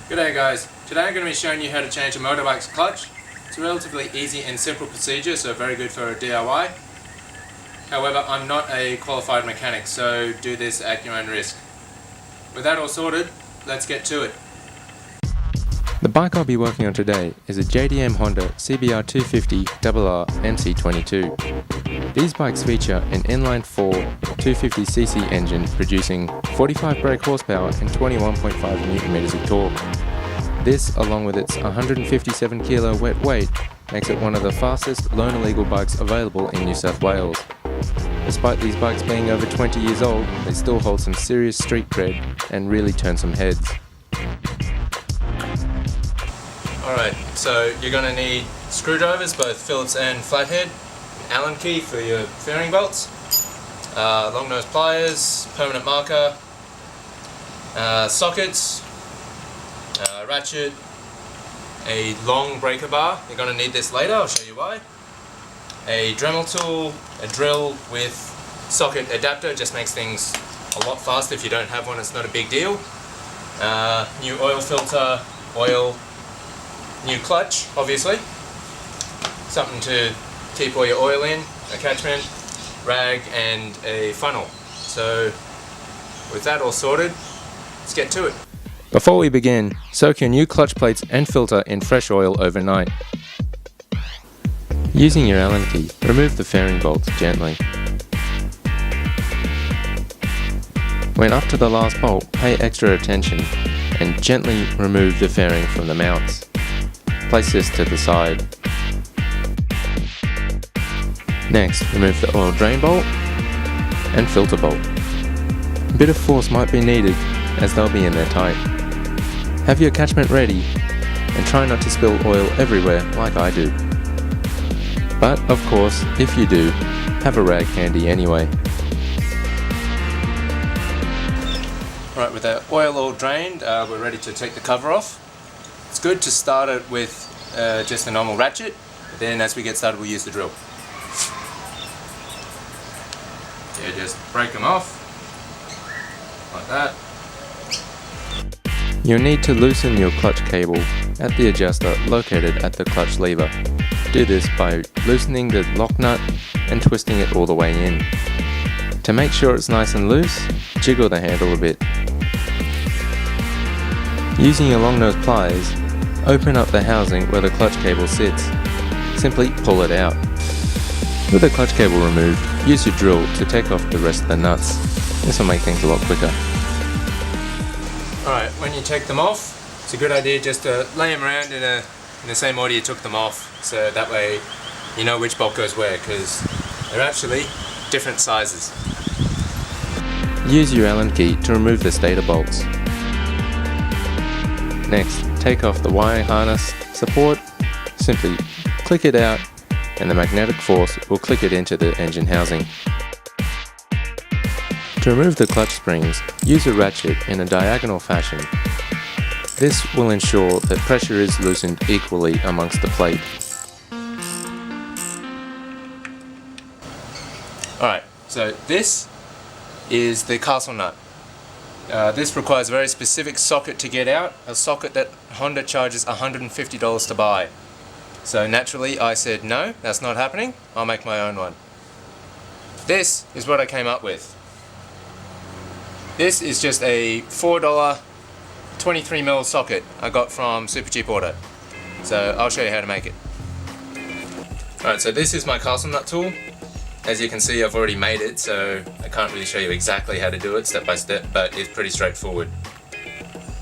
G'day guys, today I'm going to be showing you how to change a motorbike's clutch. It's a relatively easy and simple procedure, so very good for a DIY. However, I'm not a qualified mechanic, so do this at your own risk. With that all sorted, let's get to it. The bike I'll be working on today is a JDM Honda CBR250RR MC22. These bikes feature an inline-4 250cc engine producing 45 brake horsepower and 21.5 Nm of torque. This, along with its 157 kilo wet weight, makes it one of the fastest loan illegal bikes available in New South Wales. Despite these bikes being over 20 years old, they still hold some serious street cred and really turn some heads. Alright, so you're going to need screwdrivers, both Phillips and flathead, Allen key for your fairing bolts, long nose pliers, permanent marker, sockets, ratchet, a long breaker bar. You're going to need this later, I'll show you why. A Dremel tool, a drill with socket adapter, just makes things a lot faster. If you don't have one, it's not a big deal. New oil filter, oil, new clutch, obviously, something to keep all your oil in, a catchment, rag and a funnel. So with that all sorted, let's get to it. Before we begin, soak your new clutch plates and filter in fresh oil overnight. Using your Allen key, remove the fairing bolts gently. When up to the last bolt, pay extra attention and gently remove the fairing from the mounts. Place this to the side. Next, remove the oil drain bolt and filter bolt. A bit of force might be needed as they'll be in there tight. Have your catchment ready and try not to spill oil everywhere like I do. But of course, if you do, have a rag handy anyway. Alright, with the oil all drained, we're ready to take the cover off. It's good to start it with just a normal ratchet, then as we get started we'll use the drill. Yeah, just break them off, like that. You'll need to loosen your clutch cable at the adjuster located at the clutch lever. Do this by loosening the lock nut and twisting it all the way in. To make sure it's nice and loose, jiggle the handle a bit. Using your long nose pliers, open up the housing where the clutch cable sits. Simply pull it out. With the clutch cable removed, use your drill to take off the rest of the nuts. This will make things a lot quicker. Alright, when you take them off, it's a good idea just to lay them around in the same order you took them off, so that way you know which bolt goes where, because they're actually different sizes. Use your Allen key to remove the stator bolts. Next, take off the wiring harness support, simply click it out and the magnetic force will click it into the engine housing. To remove the clutch springs, use a ratchet in a diagonal fashion. This will ensure that pressure is loosened equally amongst the plate. Alright, so this is the castle nut. This requires a very specific socket to get out, a socket that Honda charges $150 to buy. So naturally I said no, that's not happening, I'll make my own one. This is what I came up with. This is just a $4 23mm socket I got from Super Cheap Auto. So I'll show you how to make it. Alright, so this is my castle nut tool. As you can see, I've already made it, so I can't really show you exactly how to do it step by step, but it's pretty straightforward.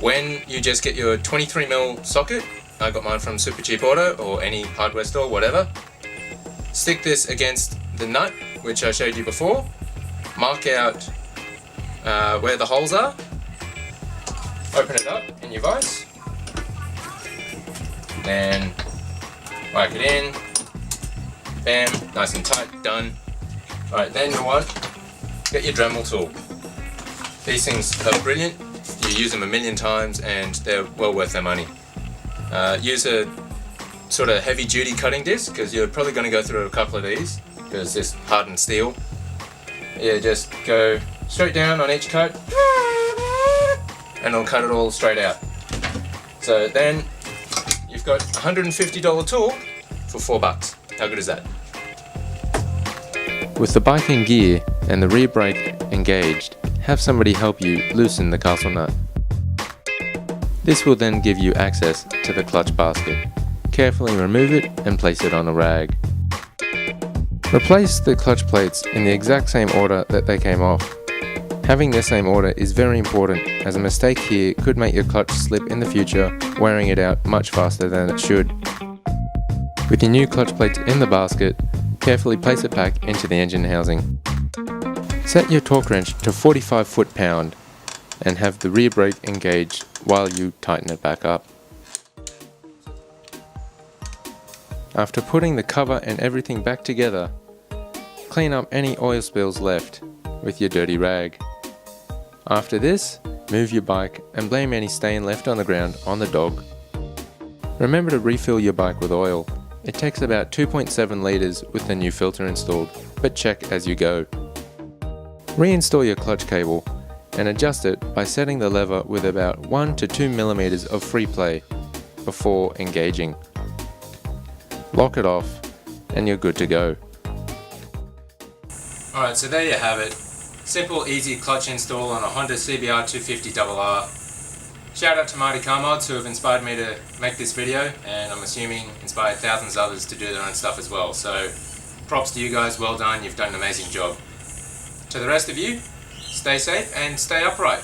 When you just get your 23mm socket, I got mine from Super Cheap Auto or any hardware store, whatever. Stick this against the nut, which I showed you before. Mark out where the holes are. Open it up in your vise. Then whack it in. Bam, nice and tight, done. Alright, then you want, get your Dremel tool. These things are brilliant. You use them a million times and they're well worth their money. Use a sort of heavy duty cutting disc, because you're probably going to go through a couple of these because this hardened steel. Yeah, just go straight down on each cut and it'll cut it all straight out. So then you've got a $150 tool for $4. How good is that? With the bike in gear and the rear brake engaged, have somebody help you loosen the castle nut. This will then give you access to the clutch basket. Carefully remove it and place it on a rag. Replace the clutch plates in the exact same order that they came off. Having the same order is very important, as a mistake here could make your clutch slip in the future, wearing it out much faster than it should. With your new clutch plates in the basket, carefully place it back into the engine housing. Set your torque wrench to 45 foot-pound and have the rear brake engaged while you tighten it back up. After putting the cover and everything back together, clean up any oil spills left with your dirty rag. After this, move your bike and blame any stain left on the ground on the dog. Remember to refill your bike with oil. It takes about 2.7 litres with the new filter installed, but check as you go. Reinstall your clutch cable and adjust it by setting the lever with about 1 to 2 millimeters of free play before engaging. Lock it off and you're good to go. Alright, so there you have it. Simple, easy clutch install on a Honda CBR250RR. Shout out to Mighty Car Mods who have inspired me to make this video, and I'm assuming inspired thousands of others to do their own stuff as well. So props to you guys, well done, you've done an amazing job. To the rest of you, stay safe and stay upright.